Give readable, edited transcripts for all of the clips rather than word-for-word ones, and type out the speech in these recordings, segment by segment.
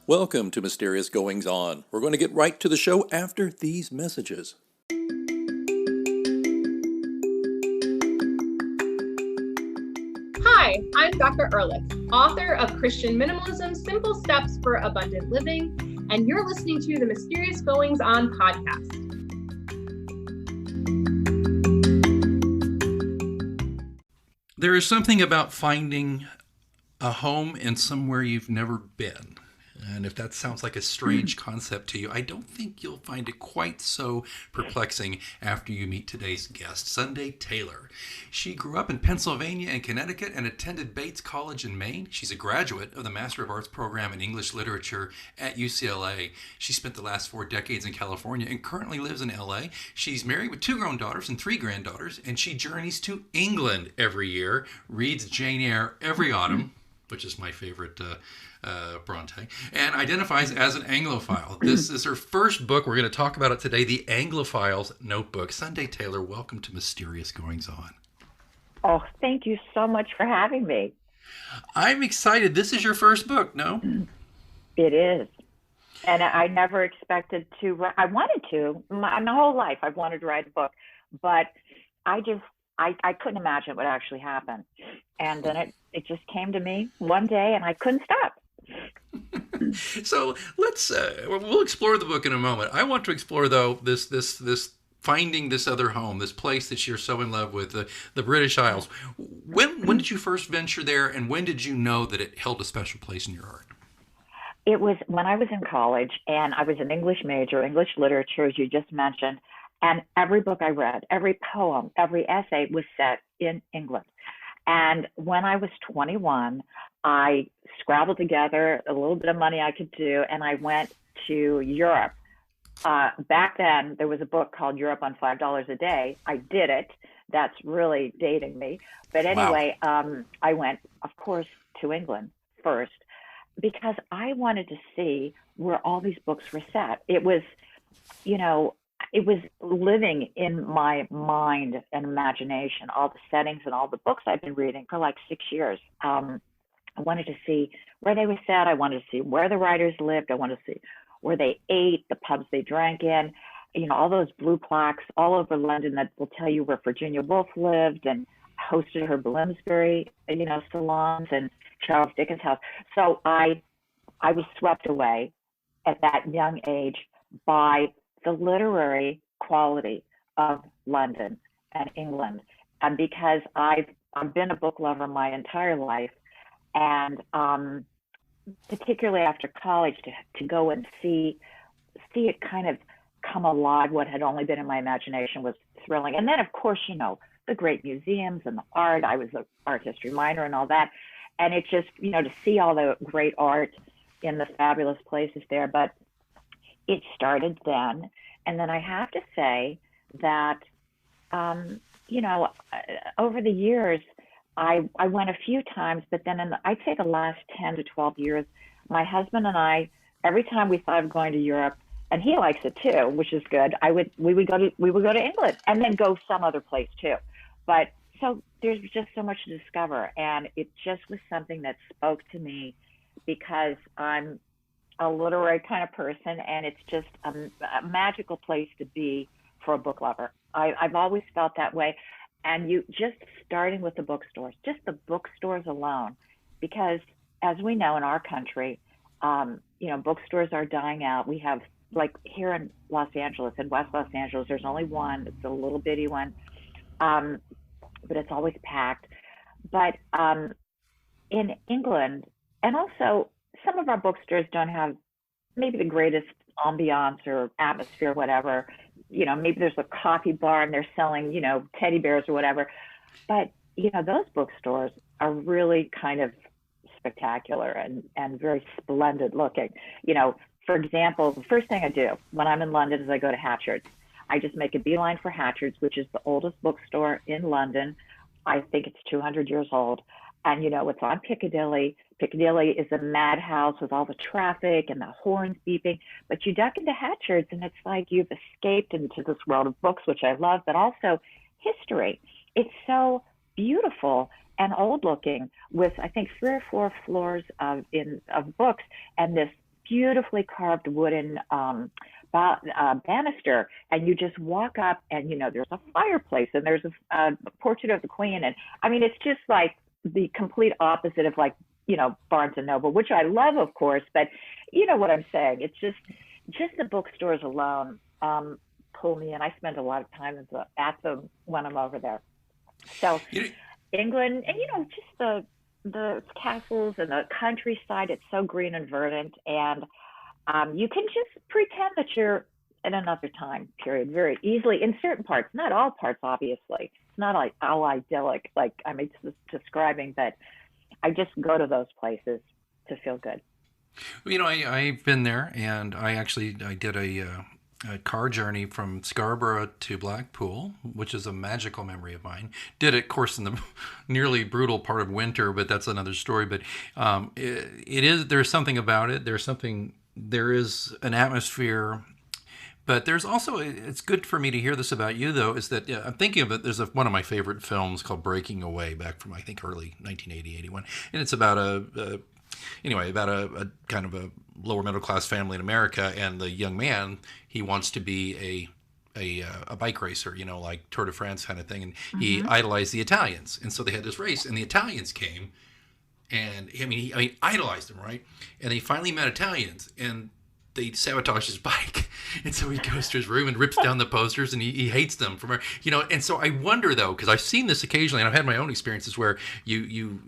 Welcome to Mysterious Goings On. We're going to get right to the show after these messages. Hi, I'm Dr. Ehrlich, author of Christian Minimalism, Simple Steps for Abundant Living, and you're listening to the Mysterious Goings On podcast. There is something about finding a home in somewhere you've never been. And if that sounds like a strange concept to you, I don't think you'll find it quite so perplexing after you meet today's guest, Sunday Taylor. She grew up in Pennsylvania and Connecticut and attended Bates College in Maine. She's a graduate of the Master of Arts program in English Literature at UCLA. She spent the last 4 decades in California and currently lives in LA. She's married with 2 grown daughters and 3 granddaughters, and she journeys to England every year, reads Jane Eyre every autumn, which is my favorite Bronte, and identifies as an Anglophile. This is her first book. We're going to talk about it today, The Anglophile's Notebook. Sunday Taylor, welcome to Mysterious Goings On. Oh, thank you so much for having me. I'm excited. This is your first book, no? It is. And I never expected to. I wanted to. My whole life, I've wanted to write a book. But I couldn't imagine it would actually happen. And then it just came to me one day, and I couldn't stop. So we'll explore the book in a moment. I want to explore, though, this finding this other home, this place that you're so in love with, the British Isles. When did you first venture there, and when did you know that it held a special place in your heart? It was when I was in college, and I was an English major, English literature, as you just mentioned, and every book I read, every poem, every essay was set in England. And when I was 21, I scrabbled together a little bit of money I could do, and I went to Europe. Back then, there was a book called Europe on $5 a Day. I did it. That's really dating me. But anyway, wow. I went, of course, to England first because I wanted to see where all these books were set. It was, it was living in my mind and imagination, all the settings and all the books I've been reading for like 6 years. I wanted to see where they were set. I wanted to see where the writers lived. I wanted to see where they ate, the pubs they drank in, all those blue plaques all over London that will tell you where Virginia Woolf lived and hosted her Bloomsbury, salons and Charles Dickens' house. So I was swept away at that young age by the literary quality of London and England. And because I've been a book lover my entire life, and particularly after college, to go and see it kind of come alive, what had only been in my imagination was thrilling. And then, of course, the great museums and the art. I was an art history minor and all that. And it just, to see all the great art in the fabulous places there. But it started then. And then I have to say that, over the years, I went a few times, but then I'd say the last 10 to 12 years, my husband and I, every time we thought of going to Europe, and he likes it too, which is good, we would go to England and then go some other place too. But so there's just so much to discover, and it just was something that spoke to me because I'm a literary kind of person, and it's just a magical place to be for a book lover. I've always felt that way. And you just starting with the bookstores, just the bookstores alone, because as we know in our country, bookstores are dying out. We have, like here in Los Angeles, in West Los Angeles, there's only one. It's a little bitty one, but it's always packed. But in England, and also some of our bookstores don't have maybe the greatest ambiance or atmosphere, whatever. Maybe there's a coffee bar and they're selling, teddy bears or whatever. But, those bookstores are really kind of spectacular and very splendid looking. For example, the first thing I do when I'm in London is I go to Hatchard's. I just make a beeline for Hatchard's, which is the oldest bookstore in London. I think it's 200 years old. And, it's on Piccadilly. Piccadilly is a madhouse with all the traffic and the horns beeping. But you duck into Hatchard's, and it's like you've escaped into this world of books, which I love, but also history. It's so beautiful and old looking, with, I think, 3 or 4 floors of books, and this beautifully carved wooden banister, and you just walk up, and there's a fireplace, and there's a portrait of the Queen, and I mean, it's just like the complete opposite of, like, Barnes and Noble, which I love, of course, but you know what I'm saying. It's just the bookstores alone pull me in. I spend a lot of time at them when I'm over there. So England, and just the castles and the countryside, it's so green and verdant, and you can just pretend that you're in another time period very easily in certain parts, not all parts, obviously. It's not like all idyllic, like I'm describing, but I just go to those places to feel good. Well, I've been there, and I did a car journey from Scarborough to Blackpool, which is a magical memory of mine. Did it, of course, in the nearly brutal part of winter, but that's another story. But there's something about it. There is an atmosphere. But there's also, it's good for me to hear this about you, though, is that I'm thinking of it. There's one of my favorite films called Breaking Away, back from, I think, early 1980, 81. And it's about a kind of a lower middle class family in America. And the young man, he wants to be a bike racer, like Tour de France kind of thing. And he idolized the Italians. And so they had this race, and the Italians came. And he idolized them, right? And he finally met Italians, and they sabotage his bike, and so he goes to his room and rips down the posters, and he hates them and so I wonder, though, because I've seen this occasionally, and I've had my own experiences where you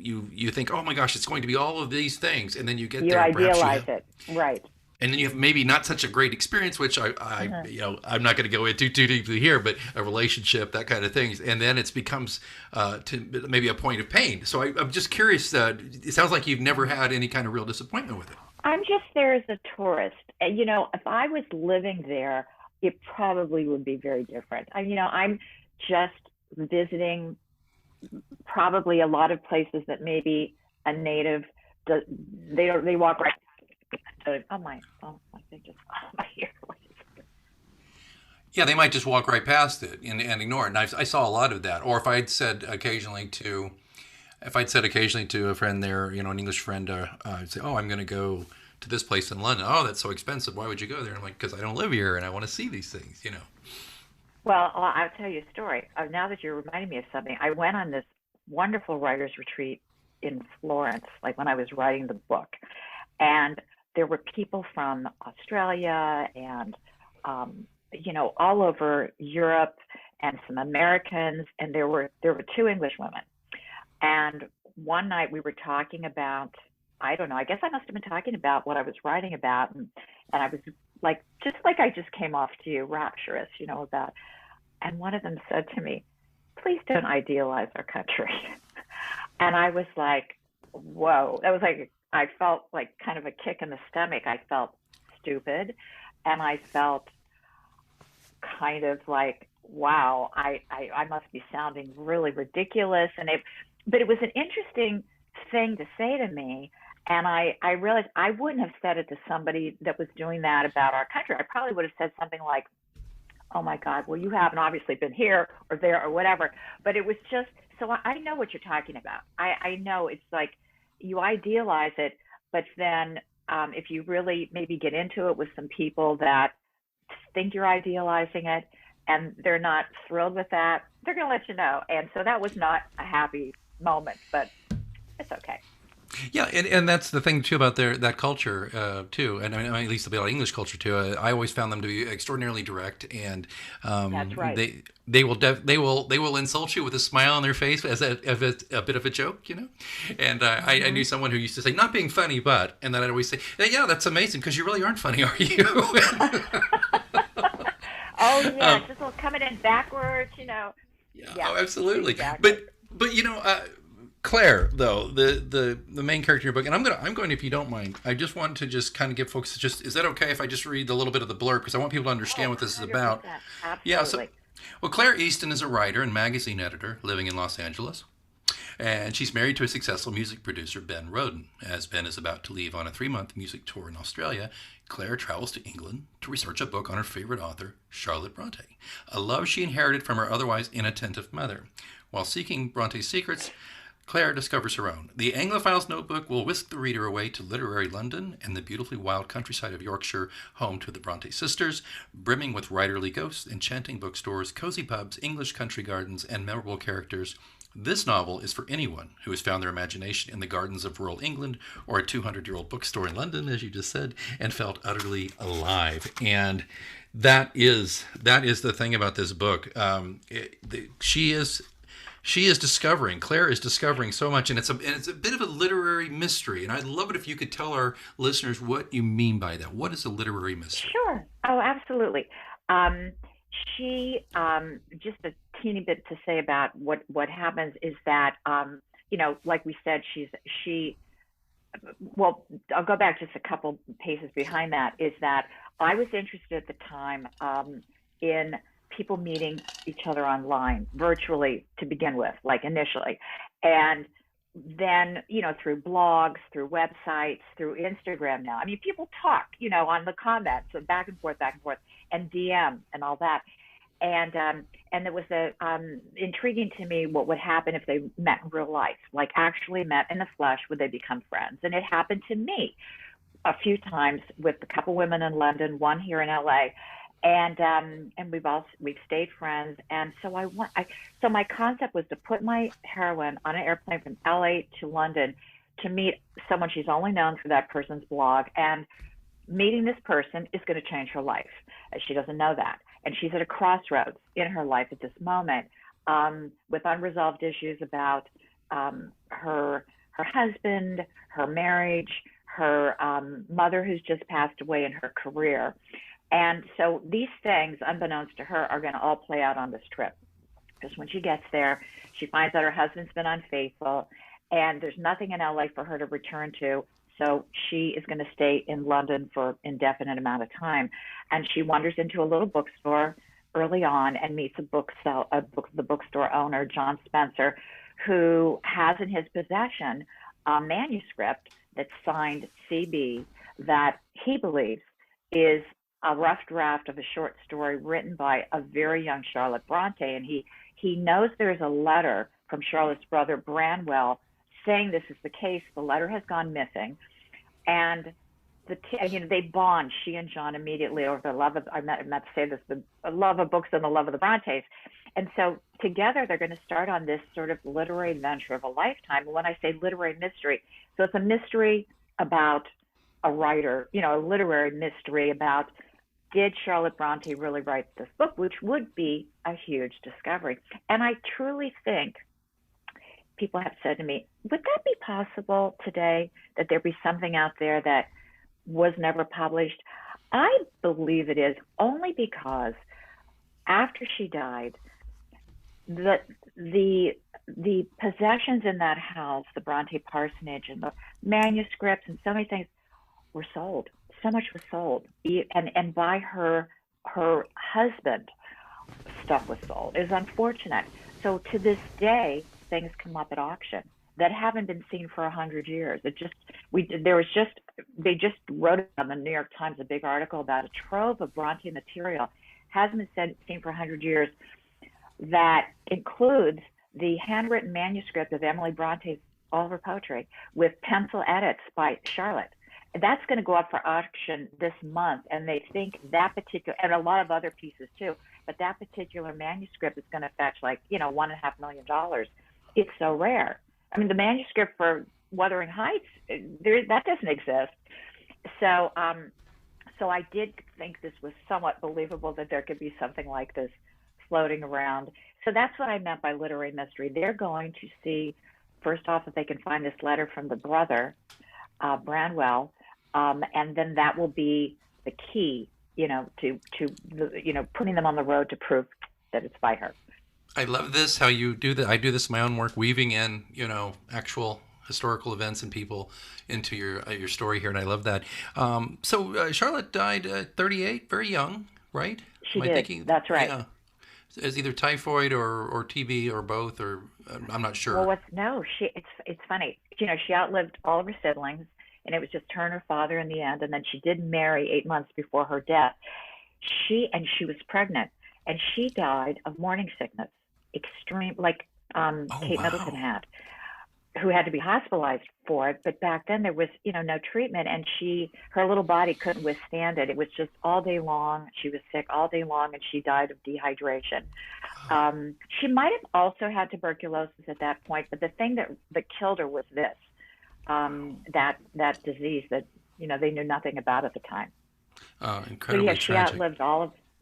think, oh my gosh, it's going to be all of these things, and then you get there, idealize it, right? And then you have maybe not such a great experience, which I'm not going to go into too deeply here, but a relationship, that kind of things, and then it becomes to maybe a point of pain. So I'm just curious. It sounds like you've never had any kind of real disappointment with it. I'm just there as a tourist. If I was living there, it probably would be very different. I'm just visiting probably a lot of places that maybe a native, they walk right. My thing just, my ear. Yeah, they might just walk right past it and ignore it. And I saw a lot of that. Or if I'd said occasionally to a friend there, an English friend, I'd say, oh, I'm going to go to this place in London. Oh, that's so expensive. Why would you go there? And I'm like, because I don't live here and I want to see these things, Well, I'll tell you a story. Now that you're reminding me of something, I went on this wonderful writer's retreat in Florence, like when I was writing the book. And there were people from Australia and, all over Europe, and some Americans, and there were 2 English women. And one night we were talking about, I don't know, I guess I must have been talking about what I was writing about. And I was like, just like I just came off to you, rapturous, about. And one of them said to me, please don't idealize our country. And I was like, whoa. That was like, I felt like kind of a kick in the stomach. I felt stupid. And I felt kind of like, wow, I must be sounding really ridiculous. But it was an interesting thing to say to me. And I realized I wouldn't have said it to somebody that was doing that about our country. I probably would have said something like, oh my God, well, you haven't obviously been here or there or whatever. But it was just, so I know what you're talking about. I know it's like you idealize it, but then if you really maybe get into it with some people that think you're idealizing it and they're not thrilled with that, they're going to let you know. And so that was not a happy moment, but it's okay. Yeah, and that's the thing too about that culture too, and I mean, at least about English culture too. I always found them to be extraordinarily direct, and that's right. They will insult you with a smile on their face as a bit of a joke, And I knew someone who used to say, "Not being funny, but," and then I'd always say, "Yeah, that's amazing because you really aren't funny, are you?" Oh yeah, just coming in backwards, Yeah, oh, absolutely. Exactly. But Claire, though, the main character in your book, and I'm going, if you don't mind, I just want to just kind of give folks is that okay if I just read a little bit of the blurb, because I want people to understand what this is about. Absolutely. Yeah. Well, Claire Easton is a writer and magazine editor living in Los Angeles. And she's married to a successful music producer, Ben Roden. As Ben is about to leave on a 3-month music tour in Australia, Claire travels to England to research a book on her favorite author, Charlotte Brontë, a love she inherited from her otherwise inattentive mother. While seeking Bronte's secrets, Claire discovers her own. The Anglophile's Notebook will whisk the reader away to literary London and the beautifully wild countryside of Yorkshire, home to the Bronte sisters, brimming with writerly ghosts, enchanting bookstores, cozy pubs, English country gardens, and memorable characters. This novel is for anyone who has found their imagination in the gardens of rural England or a 200-year-old bookstore in London, as you just said, and felt utterly alive. And that is the thing about this book. Claire is discovering so much, and it's a bit of a literary mystery. And I'd love it if you could tell our listeners what you mean by that. What is a literary mystery? Sure. Oh, absolutely. She just a teeny bit to say about what happens is that like we said, well, I'll go back just a couple paces behind that. Is that I was interested at the time in people meeting each other online, virtually to begin with, like initially, and then through blogs, through websites, through Instagram now. I mean, people talk, on the comments, so back and forth, and DM and all that. And it was intriguing to me what would happen if they met in real life, like actually met in the flesh. Would they become friends? And it happened to me a few times with a couple women in London, one here in LA. And we've stayed friends. And so so my concept was to put my heroine on an airplane from LA to London to meet someone she's only known through that person's blog. And meeting this person is going to change her life. She doesn't know that. And she's at a crossroads in her life at this moment, with unresolved issues about her husband, her marriage, her mother who's just passed away, in her career. And so these things, unbeknownst to her, are going to all play out on this trip. Because when she gets there, she finds out her husband's been unfaithful, and there's nothing in LA for her to return to. So she is going to stay in London for an indefinite amount of time. And she wanders into a little bookstore early on and meets the bookstore owner, John Spencer, who has in his possession a manuscript that's signed CB that he believes is a rough draft of a short story written by a very young Charlotte Brontë. And he knows there's a letter from Charlotte's brother, Branwell, saying this is the case. The letter has gone missing. And they bond, she and John, immediately over the love of, I meant to say this, the love of books and the love of the Brontes. And so together they're going to start on this sort of literary adventure of a lifetime. And when I say literary mystery, so it's a mystery about a writer, a literary mystery about, did Charlotte Brontë really write this book, which would be a huge discovery. And I truly think, people have said to me, would that be possible today, that there be something out there that was never published? I believe it is, only because after she died, the possessions in that house, the Bronte parsonage and the manuscripts and so many things were sold. So much was sold. And by her husband, stuff was sold. It was unfortunate. So to this day, things come up at auction that haven't been seen for 100 years. They just wrote on the New York Times a big article about a trove of Bronte material, hasn't been seen for 100 years, that includes the handwritten manuscript of Emily Bronte's all of her poetry with pencil edits by Charlotte. That's going to go up for auction this month, and they think that particular, and a lot of other pieces too, but that particular manuscript is going to fetch $1.5 million. It's so rare. I mean, the manuscript for Wuthering Heights, that doesn't exist. So I did think this was somewhat believable that there could be something like this floating around. So that's what I meant by literary mystery. They're going to see, first off, if they can find this letter from the brother, Branwell, and then that will be the key, to putting them on the road to prove that it's by her. I love this, how you do that. I do this in my own work, weaving in, actual historical events and people into your story here, and I love that. So Charlotte died at 38, very young, right? She did. That's right. Yeah. Is either typhoid or TB or both, or I'm not Well, sure. what's no, she it's funny. You know, she outlived all of her siblings, and it was just her and her father in the end. And then she did marry 8 months before her death. She was pregnant, and she died of morning sickness, extreme, like Oh, Kate Middleton wow. had, who had to be hospitalized for it. But back then there was, no treatment, and her little body couldn't withstand it. It was just all day long. She was sick all day long, and she died of dehydration. She might have also had tuberculosis at that point, but the thing that killed her was this, that disease that they knew nothing about at the time. So yeah, Incredibly tragic.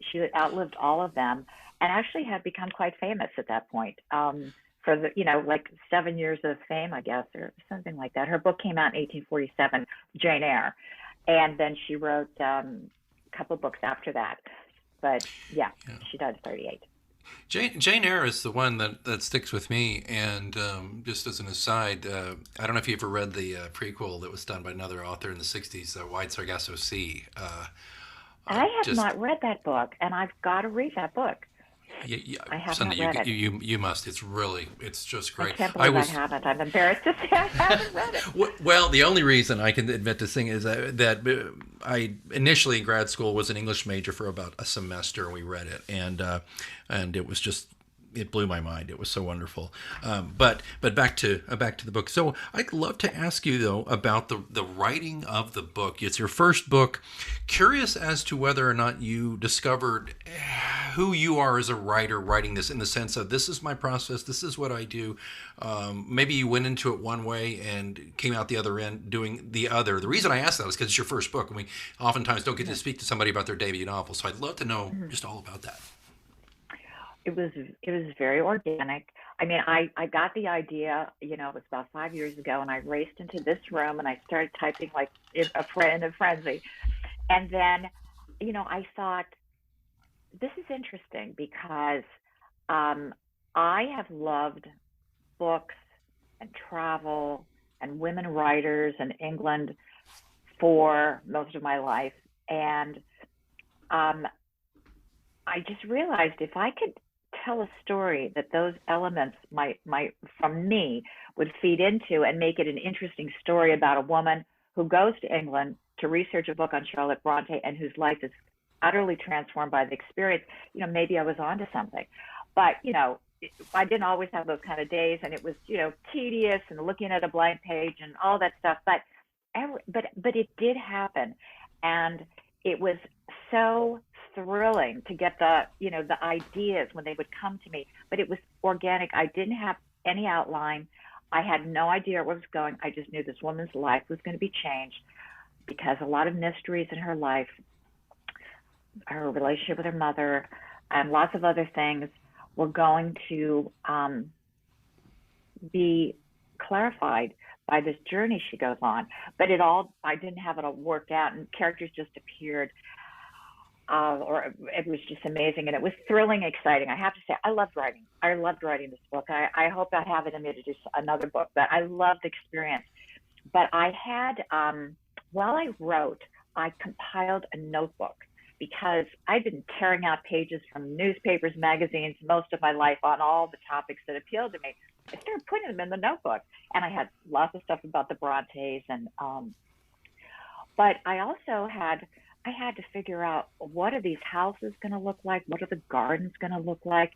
she outlived all of them, and actually had become quite famous at that point. For the like 7 years of fame, I guess, or something like that. Her book came out in 1847, Jane Eyre, and then she wrote a couple books after that. But yeah, Yeah. she died at 38. Jane Eyre is the one that sticks with me. And just as an aside, I don't know if you ever read the prequel that was done by another author in the '60s, Wide Sargasso Sea. I have Just not read that book, and I've got to read that book. I have Sunday, not read it. you must. It's just I great. can't I believe I was haven't. I'm embarrassed to say I haven't read it. Well, the only reason I can admit this thing is that I initially in grad school was an English major for about a semester, and we read it, and it was just it blew my mind. It was so wonderful. But back to the book. So I'd love to ask you though about the writing of the book. It's your first book. Curious as to whether or not you discovered who you are as a writer writing this in the sense of this is my process, this is what I do. Maybe you went into it one way and came out the other end doing the other. The reason I ask that is because it's your first book, and we oftentimes don't get to Yeah. speak to somebody about their debut novel. So I'd love to know Mhm. just all about that. It was very organic. I mean, I got the idea, it was about 5 years ago, and I raced into this room and I started typing like in a frenzy. And then, I thought this is interesting because um, I have loved books and travel and women writers in England for most of my life. And um, I just realized if I could tell a story that those elements might from me would feed into and make it an interesting story about a woman who goes to England to research a book on Charlotte Bronte and whose life is utterly transformed by the experience, maybe I was onto something. But, I didn't always have those kind of days, and it was, tedious and looking at a blank page and all that stuff. But it did happen, and it was so thrilling to get the ideas when they would come to me. But it was organic. I didn't have any outline. I had no idea where it was going. I just knew this woman's life was going to be changed because a lot of mysteries in her life, her relationship with her mother, and lots of other things were going to be clarified by this journey she goes on. But I didn't have it all worked out, and characters just appeared. Or it was just amazing, and it was thrilling, exciting. I have to say, I loved writing. I loved writing this book. I hope I have it in me to do another book, but I loved the experience. But I had, while I wrote, I compiled a notebook because I'd been tearing out pages from newspapers, magazines, most of my life on all the topics that appealed to me. I started putting them in the notebook, and I had lots of stuff about the Brontes, but I had to figure out what are these houses going to look like, what are the gardens going to look like,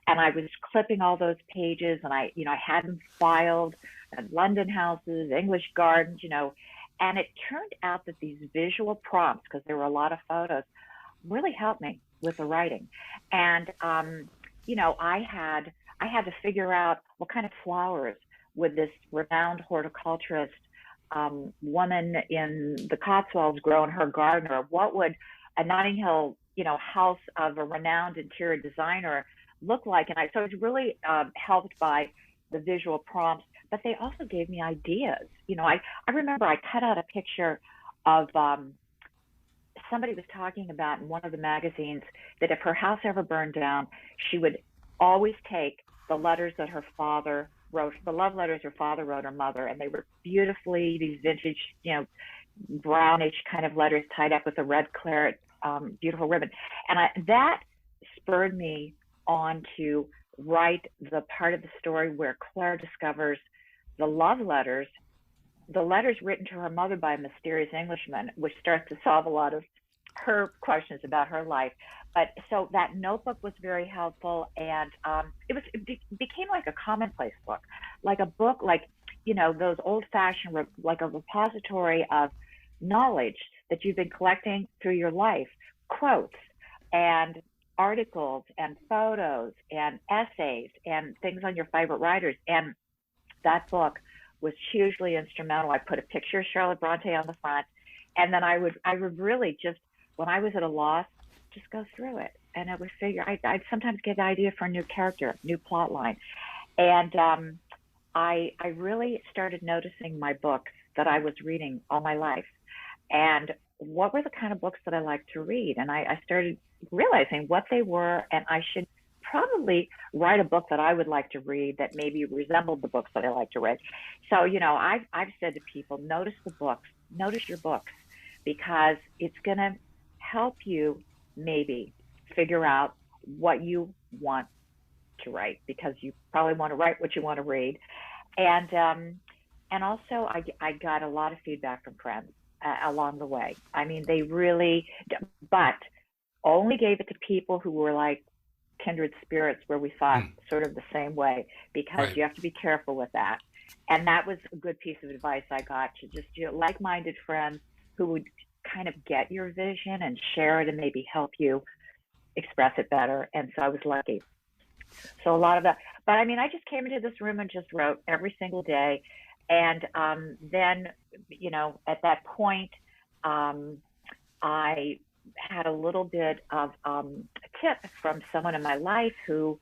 and I was clipping all those pages, and I had them filed, London houses, English gardens, and it turned out that these visual prompts, because there were a lot of photos, really helped me with the writing. And I had to figure out what kind of flowers would this renowned horticulturist woman in the Cotswolds grow in her garden, or what would a Notting Hill, house of a renowned interior designer look like? And so I was really helped by the visual prompts, but they also gave me ideas. I remember I cut out a picture of somebody was talking about in one of the magazines that if her house ever burned down, she would always take the letters that her father wrote, the love letters her father wrote her mother, and they were beautifully these vintage, brownish kind of letters tied up with a red claret, beautiful ribbon. And that spurred me on to write the part of the story where Claire discovers the love letters, the letters written to her mother by a mysterious Englishman, which starts to solve a lot of her questions about her life. But so that notebook was very helpful, and it became like a commonplace book, like a book, like, you know, those old-fashioned, like a repository of knowledge that you've been collecting through your life, quotes and articles and photos and essays and things on your favorite writers. And that book was hugely instrumental. I put a picture of Charlotte Brontë on the front, and then I would really just, when I was at a loss, just go through it, and I would figure, I'd sometimes get an idea for a new character, new plot line. And I really started noticing my books that I was reading all my life, and what were the kind of books that I liked to read. And I started realizing what they were, and I should probably write a book that I would like to read that maybe resembled the books that I like to read. So, you know, I've said to people, notice the books, notice your books, because it's going to help you maybe figure out what you want to write, because you probably want to write what you want to read. And also I got a lot of feedback from friends along the way. I mean, they really, but only gave it to people who were like kindred spirits, where we thought sort of the same way, because you have to be careful with that. And that was a good piece of advice I got, to just, you know, like-minded friends who would kind of get your vision and share it and maybe help you express it better. And so I was lucky. So a lot of that, but I mean, I just came into this room and just wrote every single day. And then, you know, at that point, I had a little bit of a tip from someone in my life who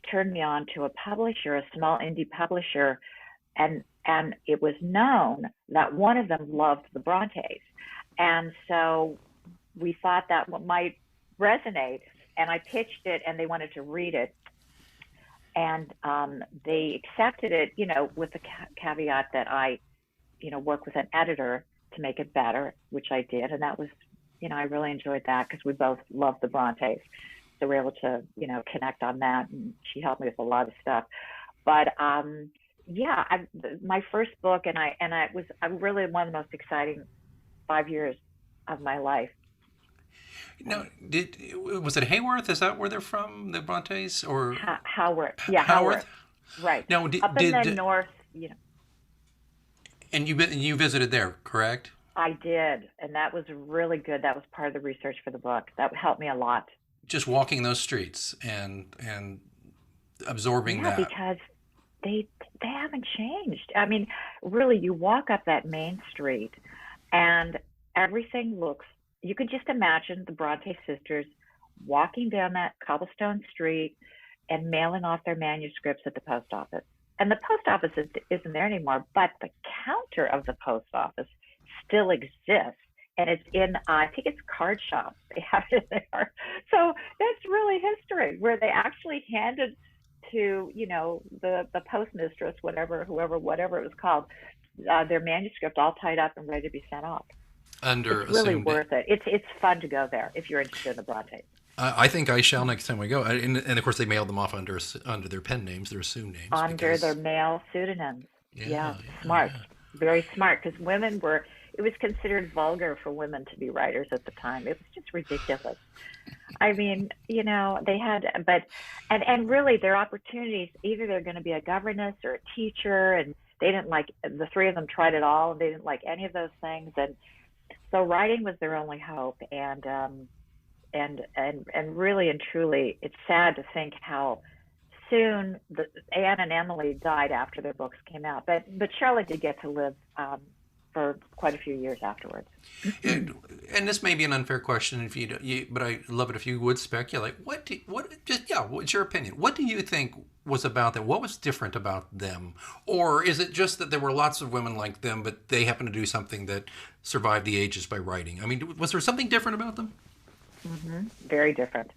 turned me on to a publisher, a small indie publisher. And it was known that one of them loved the Brontes. And so we thought that might resonate, and I pitched it, and they wanted to read it. And they accepted it, you know, with the caveat that I, you know, work with an editor to make it better, which I did. And that was, you know, I really enjoyed that, because we both loved the Brontes. So we were able to, you know, connect on that, and she helped me with a lot of stuff. But yeah, my first book, and I was really one of the most exciting 5 years of my life. Now, was it Haworth? Is that where they're from, the Brontes, or Haworth? Yeah, Haworth. Right. Now, up in the north, you know. And you visited there, correct? I did, and that was really good. That was part of the research for the book. That helped me a lot. Just walking those streets and absorbing that. Yeah, because they haven't changed. I mean, really, you walk up that main street, and everything looks, you could just imagine the Bronte sisters walking down that cobblestone street and mailing off their manuscripts at the post office. And the post office isn't there anymore, but the counter of the post office still exists. And it's in, I think it's card shops. They have it there. So that's really history, where they actually handed to, you know, the postmistress, whatever it was called, their manuscript all tied up and ready to be sent off. It's really worth it. It's fun to go there if you're interested in the Brontes. I think I shall next time we go. And of course, they mailed them off under their pen names, their assumed names. Under their male pseudonyms. Yeah, smart. Yeah. Very smart, because it was considered vulgar for women to be writers at the time. It was just ridiculous. I mean, you know, they had, and really their opportunities, either they're going to be a governess or a teacher, and they didn't like, the three of them tried it all, and they didn't like any of those things. And so writing was their only hope. And really and truly, it's sad to think how soon Anne and Emily died after their books came out. But Charlotte did get to live for quite a few years afterwards. And this may be an unfair question, but I love it if you would speculate. What's your opinion? What do you think was about them? What was different about them? Or is it just that there were lots of women like them, but they happened to do something that survived the ages by writing? I mean, was there something different about them? Mm-hmm. Very different.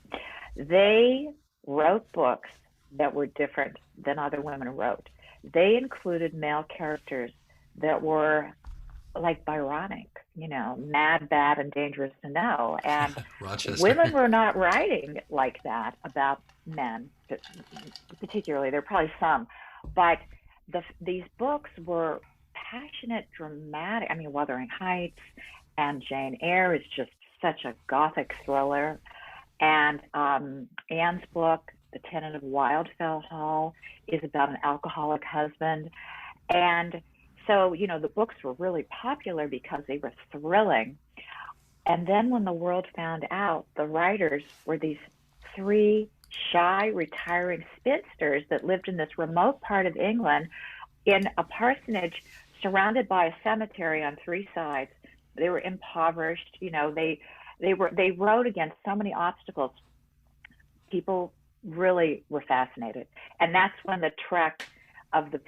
They wrote books that were different than other women wrote. They included male characters that were like Byronic, mad, bad, and dangerous to know. And Rochester. women were not writing like that about men, particularly. There are probably some, but these books were passionate, dramatic. I mean, Wuthering Heights and Jane Eyre is just such a gothic thriller. And Anne's book, The Tenant of Wildfell Hall, is about an alcoholic husband. And so, the books were really popular because they were thrilling. And then when the world found out, the writers were these three shy, retiring spinsters that lived in this remote part of England in a parsonage surrounded by a cemetery on three sides. They were impoverished. They rode against so many obstacles. People really were fascinated. And that's when the trek of the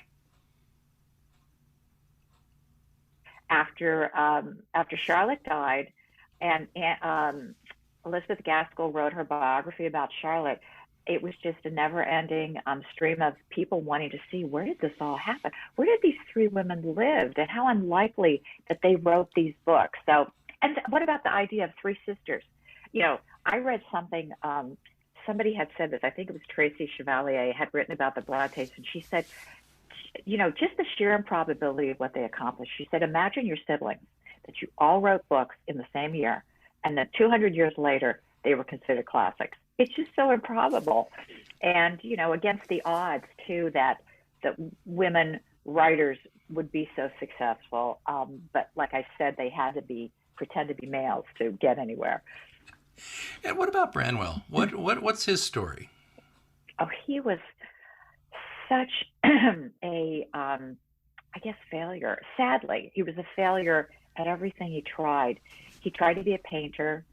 after Charlotte died, and Elizabeth Gaskell wrote her biography about Charlotte, it was just a never-ending stream of people wanting to see, where did this all happen? Where did these three women live? And how unlikely that they wrote these books. So, and what about the idea of three sisters? I read something, somebody had said this, I think it was Tracy Chevalier, had written about the Brontes, and she said, just the sheer improbability of what they accomplished. She said, imagine your siblings, that you all wrote books in the same year, and then 200 years later, they were considered classics. It's just so improbable. And, against the odds, too, that women writers would be so successful. But like I said, they had to pretend to be males to get anywhere. And what about Branwell? What's his story? Oh, he was such failure. Sadly, he was a failure at everything he tried. He tried to be a painter,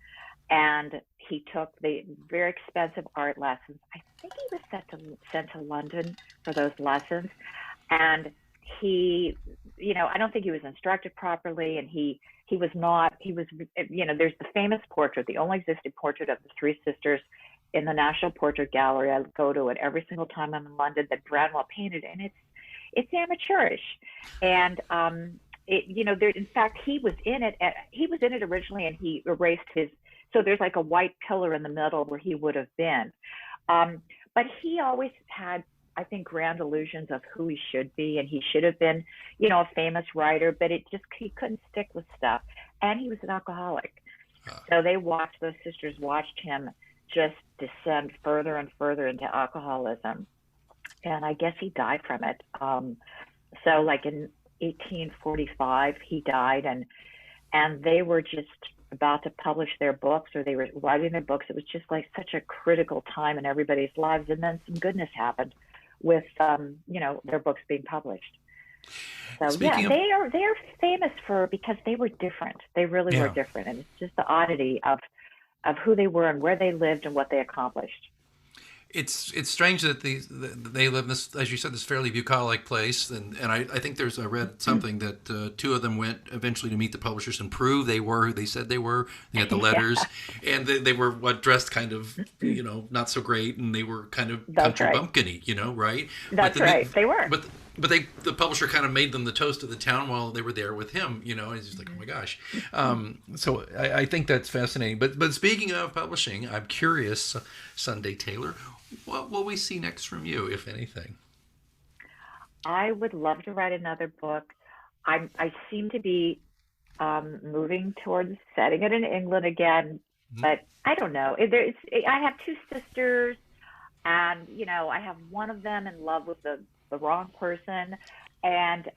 and he took the very expensive art lessons. I think he was sent to London for those lessons, and he, I don't think he was instructed properly, and he was, there's the famous portrait, the only existing portrait of the three sisters in the National Portrait Gallery. I go to it every single time I'm in London, that Branwell painted, and it's amateurish. And in fact, he was in it originally, and he erased so there's like a white pillar in the middle where he would have been. But he always had, I think, grand illusions of who he should be, and he should have been, a famous writer, but he couldn't stick with stuff. And he was an alcoholic. So those sisters watched him just descend further and further into alcoholism. And I guess he died from it. So like in 1845, he died, and they were just about to publish their books, or they were writing their books. It was just like such a critical time in everybody's lives. And then some goodness happened with, their books being published. So they are famous because they were different. They really were different. And it's just the oddity of who they were and where they lived and what they accomplished. It's strange that they live in this, as you said, this fairly bucolic place, and I think I read something that two of them went eventually to meet the publishers and prove they were who they said they were. They had the letters, and they were dressed kind of not so great, and they were kind of country bumpkin-y, right? That's right. They were. But the publisher kind of made them the toast of the town while they were there with him, and he's just like, oh my gosh. So I think that's fascinating. But speaking of publishing, I'm curious, Sunday Taylor, what will we see next from you, if anything? I would love to write another book. I seem to be moving towards setting it in England again, but I don't know. I have two sisters, and I have one of them in love with the wrong person, and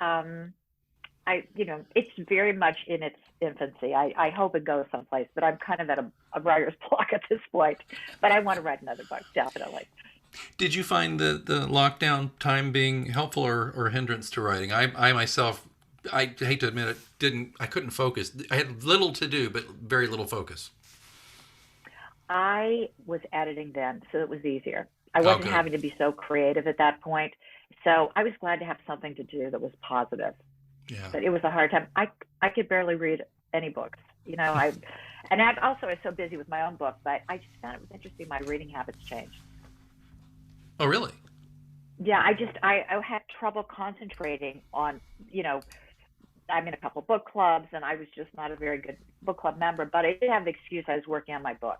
it's very much in its infancy. I hope it goes someplace, but I'm kind of at a writer's block at this point. But I want to write another book, definitely. Did you find the lockdown time being helpful or a hindrance to writing? I myself, I hate to admit it, I couldn't focus. I had little to do, but very little focus. I was editing then, so it was easier. I wasn't having to be so creative at that point. So I was glad to have something to do that was positive. Yeah. But it was a hard time. I could barely read any books. And I also was so busy with my own book, but I just found it was interesting. My reading habits changed. Oh, really? Yeah, I had trouble concentrating on, I'm in a couple book clubs, and I was just not a very good book club member, but I did have the excuse I was working on my book.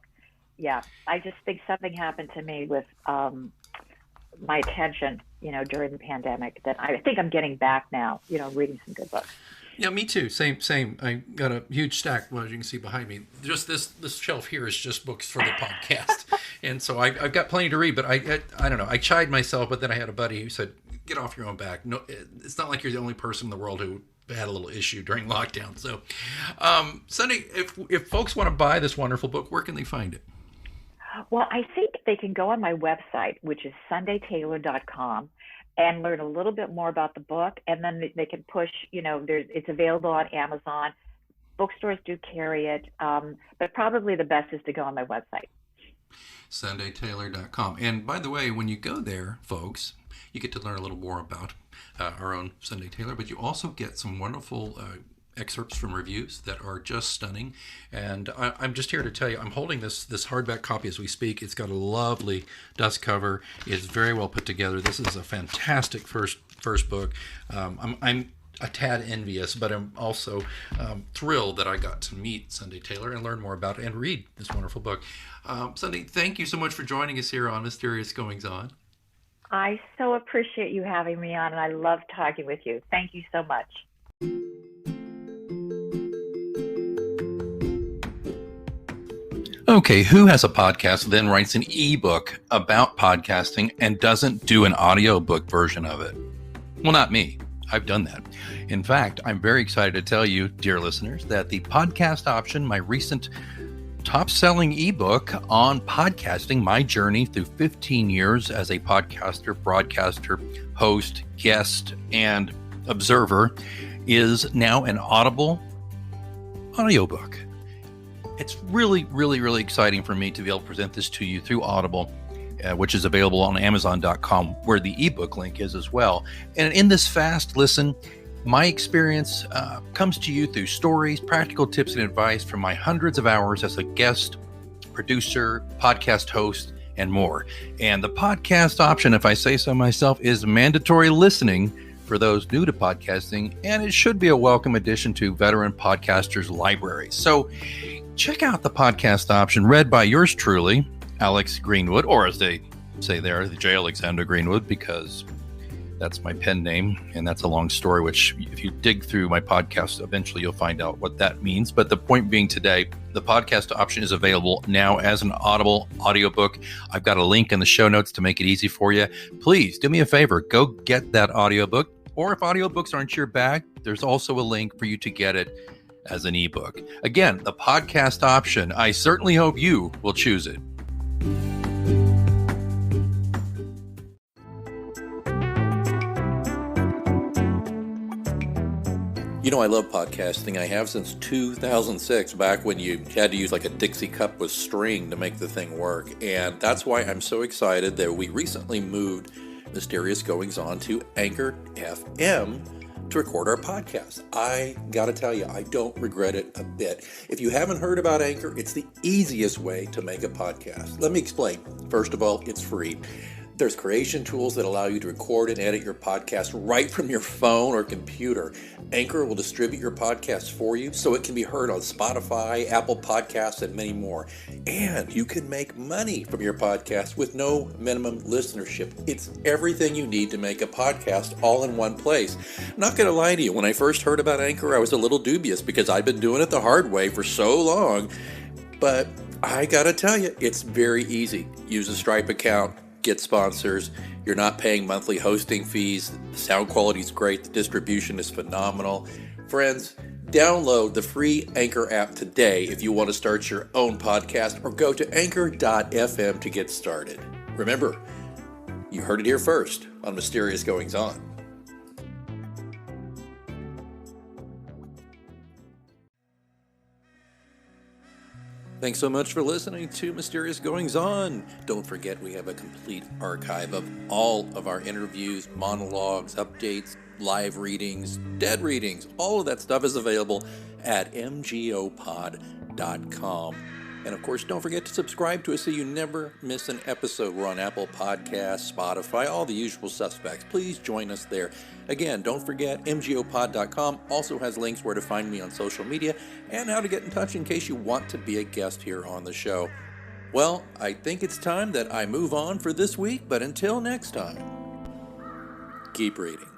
Yeah, I just think something happened to me with my attention, during the pandemic that I think I'm getting back now, reading some good books. Yeah, me too. Same. I got a huge stack, well, as you can see behind me. Just this shelf here is just books for the podcast. And so I've got plenty to read, but I don't know. I chide myself, but then I had a buddy who said, get off your own back. No, it's not like you're the only person in the world who had a little issue during lockdown. So, Sunday, if folks want to buy this wonderful book, where can they find it? Well, I think they can go on my website, which is sundaytaylor.com, and learn a little bit more about the book, and then they can push, it's available on Amazon. Bookstores do carry it, but probably the best is to go on my website. sundaytaylor.com. And by the way, when you go there, folks, you get to learn a little more about our own Sunday Taylor, but you also get some wonderful excerpts from reviews that are just stunning. And I'm just here to tell you, I'm holding this hardback copy as we speak. It's got a lovely dust cover. It's very well put together. This is a fantastic first book. I'm a tad envious, but I'm also thrilled that I got to meet Sunday Taylor and learn more about it and read this wonderful book. Sunday, thank you so much for joining us here on Mysterious Goings On. I so appreciate you having me on, and I love talking with you. Thank you so much. Okay, who has a podcast, then writes an ebook about podcasting and doesn't do an audiobook version of it? Well, not me. I've done that. In fact, I'm very excited to tell you, dear listeners, that the podcast option, my recent top-selling ebook on podcasting, my journey through 15 years as a podcaster, broadcaster, host, guest, and observer, is now an Audible audiobook. It's really, really, really exciting for me to be able to present this to you through Audible, which is available on Amazon.com, where the ebook link is as well. And in this fast listen, my experience comes to you through stories, practical tips, and advice from my hundreds of hours as a guest, producer, podcast host, and more. And the podcast option, if I say so myself, is mandatory listening for those new to podcasting, and it should be a welcome addition to veteran podcasters' libraries. So check out the podcast option read by yours truly, Alex Greenwood, or as they say there, the J. Alexander Greenwood, because that's my pen name, and that's a long story, which if you dig through my podcast, eventually you'll find out what that means. But the point being today, the podcast option is available now as an Audible audiobook. I've got a link in the show notes to make it easy for you. Please do me a favor, go get that audiobook. Or if audiobooks aren't your bag, there's also a link for you to get it as an ebook. Again, the podcast option. I certainly hope you will choose it. You know, I love podcasting. I have since 2006, back when you had to use like a Dixie cup with string to make the thing work. And that's why I'm so excited that we recently moved Mysterious Goings On to Anchor FM to record our podcast. I gotta tell you, I don't regret it a bit. If you haven't heard about Anchor, it's the easiest way to make a podcast. Let me explain. First of all, it's free. There's creation tools that allow you to record and edit your podcast right from your phone or computer. Anchor will distribute your podcast for you so it can be heard on Spotify, Apple Podcasts, and many more. And you can make money from your podcast with no minimum listenership. It's everything you need to make a podcast all in one place. Not going to lie to you, when I first heard about Anchor, I was a little dubious because I've been doing it the hard way for so long. But I got to tell you, it's very easy. Use a Stripe account. Get sponsors. You're not paying monthly hosting fees. The sound quality is great. The distribution is phenomenal. Friends, download the free Anchor app today if you want to start your own podcast, or go to anchor.fm to get started. Remember, you heard it here first on Mysterious Goings On. Thanks so much for listening to Mysterious Goings On. Don't forget, we have a complete archive of all of our interviews, monologues, updates, live readings, dead readings. All of that stuff is available at mgopod.com. And of course, don't forget to subscribe to us so you never miss an episode. We're on Apple Podcasts, Spotify, all the usual suspects. Please join us there. Again, don't forget, mgopod.com also has links where to find me on social media and how to get in touch in case you want to be a guest here on the show. Well, I think it's time that I move on for this week, but until next time, keep reading.